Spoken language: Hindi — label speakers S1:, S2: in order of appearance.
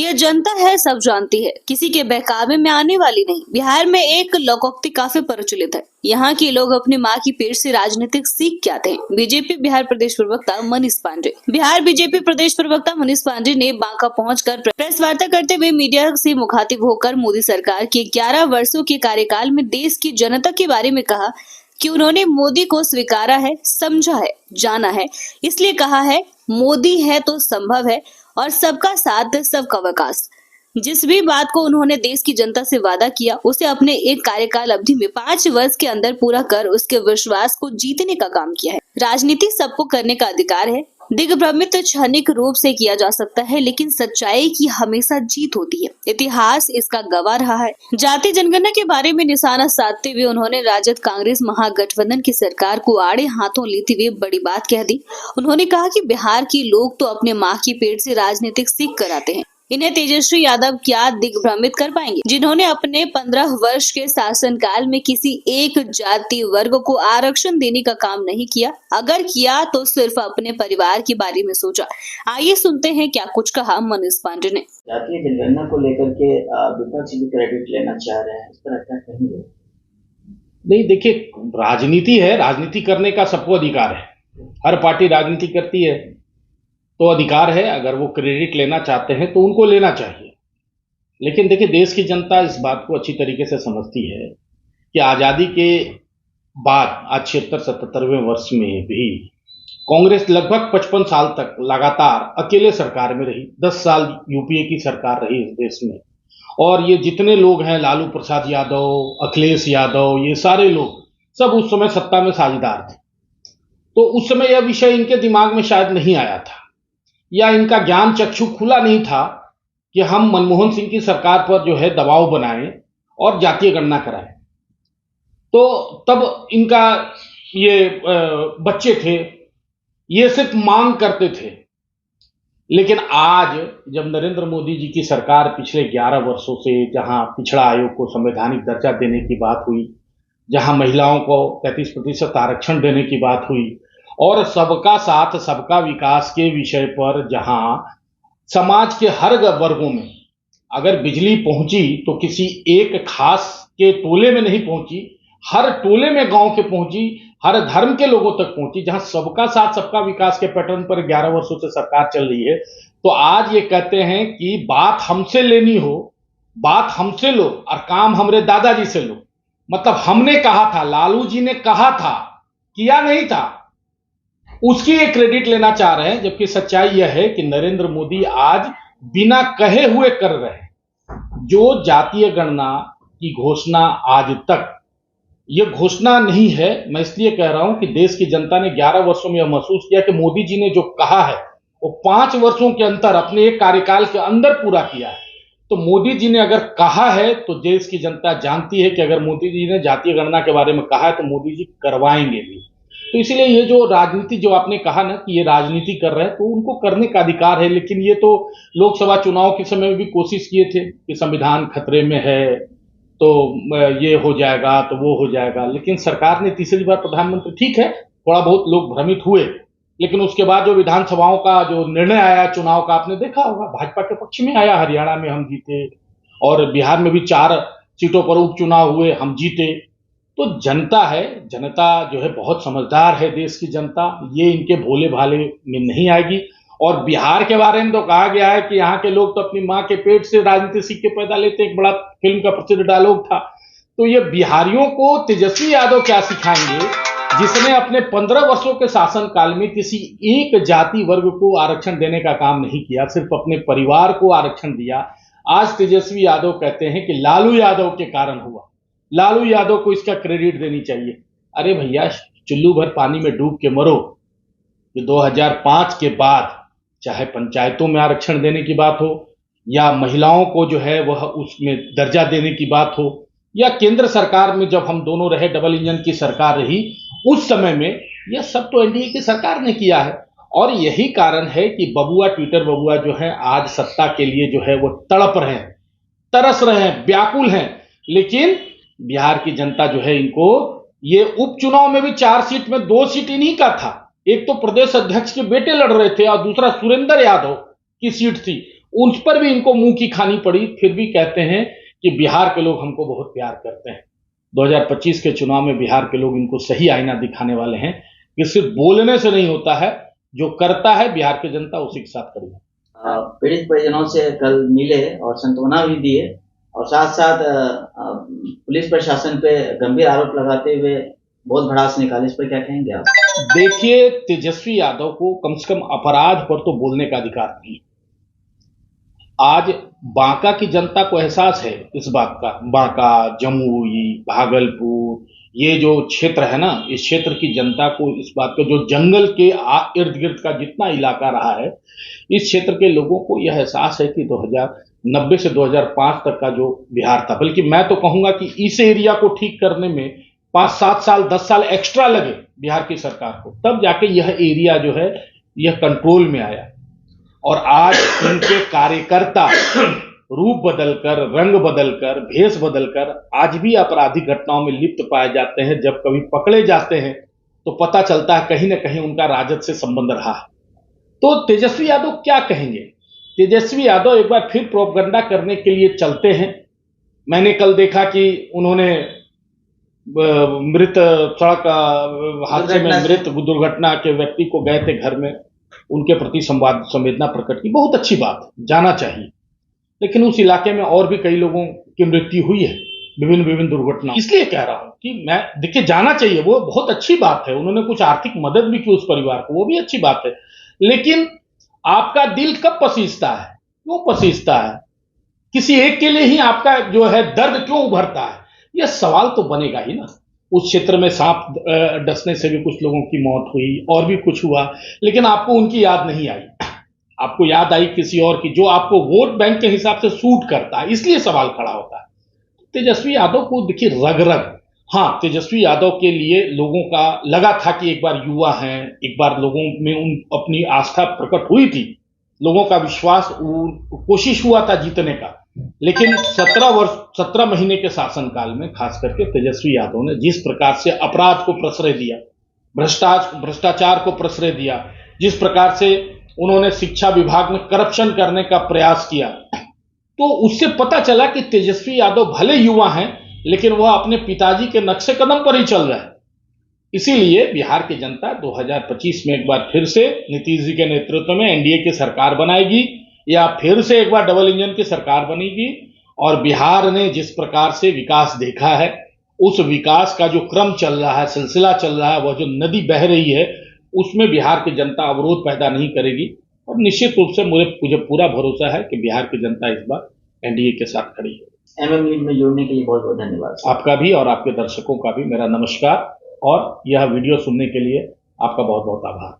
S1: यह जनता है, सब जानती है, किसी के बहकावे में आने वाली नहीं। बिहार में एक लोकोक्ति काफी प्रचलित है, यहाँ के लोग अपनी माँ की पेट से राजनीतिक सीख के आते हैं। बीजेपी बिहार प्रदेश प्रवक्ता मनीष पांडे। बिहार बीजेपी प्रदेश प्रवक्ता मनीष पांडे ने बांका पहुंचकर प्रेस वार्ता करते हुए मीडिया से मुखातिब होकर मोदी सरकार के 11 वर्षों के कार्यकाल में देश की जनता के बारे में कहा कि उन्होंने मोदी को स्वीकारा है, समझा है, जाना है, इसलिए कहा है मोदी है तो संभव है और सबका साथ सबका विकास। जिस भी बात को उन्होंने देश की जनता से वादा किया उसे अपने एक कार्यकाल अवधि में 5 वर्ष के अंदर पूरा कर उसके विश्वास को जीतने का काम किया है। राजनीति सबको करने का अधिकार है, दिग्भ्रमित क्षणिक रूप से किया जा सकता है, लेकिन सच्चाई की हमेशा जीत होती है। इतिहास इसका गवाह रहा है। जाति जनगणना के बारे में निशाना साधते हुए उन्होंने राजद कांग्रेस महागठबंधन की सरकार को आड़े हाथों लेते हुए बड़ी बात कह दी। उन्होंने कहा कि बिहार के लोग तो अपने माँ की पेट से राजनीतिक सीख कर आते हैं, इन्हें तेजस्वी यादव क्या दिग्भ्रमित कर पाएंगे, जिन्होंने अपने 15 वर्ष के शासनकाल में किसी एक जाति वर्ग को आरक्षण देने का काम नहीं किया। अगर किया तो सिर्फ अपने परिवार के बारे में सोचा। आइए सुनते हैं क्या कुछ कहा मनीष पांडे ने।
S2: जातीय जनगणना को लेकर के विपक्ष भी क्रेडिट लेना चाह रहे हैं, इस पर क्या कहेंगे?
S3: नहीं, देखिए, राजनीति है, राजनीति करने का सबको अधिकार है। हर पार्टी राजनीति करती है तो अधिकार है, अगर वो क्रेडिट लेना चाहते हैं तो उनको लेना चाहिए। लेकिन देखिए, देश की जनता इस बात को अच्छी तरीके से समझती है कि आज़ादी के बाद आज 76-77वें वर्ष में भी कांग्रेस लगभग 55 साल तक लगातार अकेले सरकार में रही। 10 साल यूपीए की सरकार रही इस देश में, और ये जितने लोग हैं, लालू प्रसाद यादव, अखिलेश यादव, ये सारे लोग सब उस समय सत्ता में साझेदार थे। तो उस समय यह विषय इनके दिमाग में शायद नहीं आया था, या इनका ज्ञान चक्षु खुला नहीं था कि हम मनमोहन सिंह की सरकार पर जो है दबाव बनाएं और जातीय गणना कराएं। तो तब इनका ये बच्चे थे, ये सिर्फ मांग करते थे। लेकिन आज जब नरेंद्र मोदी जी की सरकार पिछले 11 वर्षों से, जहां पिछड़ा आयोग को संवैधानिक दर्जा देने की बात हुई, जहां महिलाओं को 33% आरक्षण देने की बात हुई, और सबका साथ सबका विकास के विषय पर जहां समाज के हर वर्गों में अगर बिजली पहुंची तो किसी एक खास के टोले में नहीं पहुंची, हर टोले में गांव के पहुंची, हर धर्म के लोगों तक पहुंची, जहां सबका साथ सबका विकास के पैटर्न पर 11 वर्षों से सरकार चल रही है। तो आज ये कहते हैं कि बात हमसे लेनी हो, बात हमसे लो और काम हमरे दादाजी से लो। मतलब हमने कहा था, लालू जी ने कहा था, किया नहीं था, उसकी एक क्रेडिट लेना चाह रहे हैं। जबकि सच्चाई यह है कि नरेंद्र मोदी आज बिना कहे हुए कर रहे हैं। जो जातीय गणना की घोषणा आज तक यह घोषणा नहीं है, मैं इसलिए कह रहा हूं कि देश की जनता ने 11 वर्षों में यह महसूस किया कि मोदी जी ने जो कहा है वो 5 वर्षों के अंदर अपने एक कार्यकाल के अंदर पूरा किया है। तो मोदी जी ने अगर कहा है तो देश की जनता जानती है कि अगर मोदी जी ने जातीय गणना के बारे में कहा है तो मोदी जी करवाएंगे भी। तो इसलिए ये जो राजनीति, जो आपने कहा ना कि ये राजनीति कर रहे हैं, तो उनको करने का अधिकार है। लेकिन ये तो लोकसभा चुनाव के समय में भी कोशिश किए थे कि संविधान खतरे में है तो ये हो जाएगा तो वो हो जाएगा। लेकिन सरकार ने तीसरी बार प्रधानमंत्री, ठीक है, थोड़ा बहुत लोग भ्रमित हुए, लेकिन उसके बाद जो विधानसभाओं का जो निर्णय आया चुनाव का, आपने देखा होगा, भाजपा के पक्ष में आया। हरियाणा में हम जीते और बिहार में भी 4 सीटों पर उपचुनाव हुए, हम जीते। तो जनता है, जनता जो है बहुत समझदार है। देश की जनता ये इनके भोले भाले में नहीं आएगी। और बिहार के बारे में तो कहा गया है कि यहाँ के लोग तो अपनी माँ के पेट से राजनीति सीख के पैदा लेते, एक बड़ा फिल्म का प्रसिद्ध डायलॉग था। तो ये बिहारियों को तेजस्वी यादव क्या सिखाएंगे, जिसने अपने 15 वर्षों के शासनकाल में किसी एक जाति वर्ग को आरक्षण देने का काम नहीं किया, सिर्फ अपने परिवार को आरक्षण दिया। आज तेजस्वी यादव कहते हैं कि लालू यादव के कारण हुआ, लालू यादव को इसका क्रेडिट देनी चाहिए। अरे भैया, चुल्लू भर पानी में डूब के मरो। जो 2005 के बाद चाहे पंचायतों में आरक्षण देने की बात हो, या महिलाओं को जो है वह उसमें दर्जा देने की बात हो, या केंद्र सरकार में जब हम दोनों रहे, डबल इंजन की सरकार रही, उस समय में यह सब तो एनडीए की सरकार ने किया है। और यही कारण है कि बबुआ, ट्विटर बबुआ जो है आज सत्ता के लिए जो है वो तड़प रहे हैं, तरस रहे हैं, व्याकुल हैं। लेकिन बिहार की जनता जो है इनको, ये उपचुनाव में भी 4 सीट में 2 सीट इन्हीं का था। एक तो प्रदेश अध्यक्ष के बेटे लड़ रहे थे और दूसरा सुरेंद्र यादव की सीट थी। उस पर भी इनको मुंह की खानी पड़ी, फिर भी कहते हैं कि बिहार के लोग हमको बहुत प्यार करते हैं। 2025 के चुनाव में बिहार के लोग इनको सही आईना दिखाने वाले हैं कि सिर्फ बोलने से नहीं होता है, जो करता है बिहार की जनता उसी के साथ खड़ी है।
S2: पीड़ित परिजनों से कल मिले और सांत्वना भी दिए और साथ साथ पुलिस प्रशासन पे गंभीर आरोप लगाते हुए बहुत भड़ास निकाले, इस पर क्या कहेंगे आप?
S3: देखिए, तेजस्वी यादव को कम से कम अपराध पर तो बोलने का अधिकार नहीं। आज बांका की जनता को एहसास है इस बात का, बांका, जमुई, भागलपुर, ये जो क्षेत्र है ना, इस क्षेत्र की जनता को इस बात का, जो जंगल के इर्द गिर्द का जितना इलाका रहा है, इस क्षेत्र के लोगों को यह एहसास है कि 2090 से 2005 तक का जो बिहार था, बल्कि मैं तो कहूंगा कि इस एरिया को ठीक करने में 5-7 साल 10 साल एक्स्ट्रा लगे बिहार की सरकार को, तब जाके यह एरिया जो है यह कंट्रोल में आया। और आज इनके कार्यकर्ता रूप बदलकर, रंग बदलकर, भेष बदलकर आज भी आपराधिक घटनाओं में लिप्त पाए जाते हैं। जब कभी पकड़े जाते हैं तो पता चलता है कहीं ना कहीं उनका राजद से संबंध रहा है। तो तेजस्वी यादव क्या कहेंगे? तेजस्वी यादव एक बार फिर प्रोपगंडा करने के लिए चलते हैं। मैंने कल देखा कि उन्होंने मृत सड़क हादसे में मृत दुर्घटना के व्यक्ति को गए थे घर में, उनके प्रति संवेदना प्रकट की। बहुत अच्छी बात, जाना चाहिए। लेकिन उस इलाके में और भी कई लोगों की मृत्यु हुई है विभिन्न दुर्घटना। इसलिए कह रहा हूं कि मैं, देखिए, जाना चाहिए, वो बहुत अच्छी बात है। उन्होंने कुछ आर्थिक मदद भी की उस परिवार को, वो भी अच्छी बात है। लेकिन आपका दिल कब पसीजता है, क्यों पसीजता है? किसी एक के लिए ही आपका जो है दर्द क्यों उभरता है? यह सवाल तो बनेगा ही ना। उस क्षेत्र में सांप डसने से भी कुछ लोगों की मौत हुई और भी कुछ हुआ, लेकिन आपको उनकी याद नहीं आई। आपको याद आई किसी और की, जो आपको वोट बैंक के हिसाब से सूट करता है, इसलिए सवाल खड़ा होता है। तेजस्वी यादव को देखिए, रग हाँ, तेजस्वी यादव के लिए लोगों का लगा था कि एक बार युवा हैं, एक बार लोगों में उन अपनी आस्था प्रकट हुई थी, लोगों का विश्वास, कोशिश हुआ था जीतने का। लेकिन 17 महीने के शासनकाल में खास करके तेजस्वी यादव ने जिस प्रकार से अपराध को प्रश्रय दिया, भ्रष्टाचार को प्रश्रय दिया, जिस प्रकार से उन्होंने शिक्षा विभाग में करप्शन करने का प्रयास किया, तो उससे पता चला कि तेजस्वी यादव भले युवा हैं, लेकिन वह अपने पिताजी के नक्शे कदम पर ही चल रहे हैं। इसीलिए बिहार की जनता 2025 में एक बार फिर से नीतीश जी के नेतृत्व में एनडीए की सरकार बनाएगी, या फिर से एक बार डबल इंजन की सरकार बनेगी। और बिहार ने जिस प्रकार से विकास देखा है, उस विकास का जो क्रम चल रहा है, सिलसिला चल रहा है, वह जो नदी बह रही है, उसमें बिहार की जनता अवरोध पैदा नहीं करेगी। और निश्चित रूप से मुझे पूरा भरोसा है कि बिहार की जनता इस बार एनडीए के साथ खड़ी है।
S2: एमएम न्यूज में जुड़ने के लिए बहुत बहुत धन्यवाद।
S3: आपका भी और आपके दर्शकों का भी मेरा नमस्कार, और यह वीडियो सुनने के लिए आपका बहुत बहुत आभार।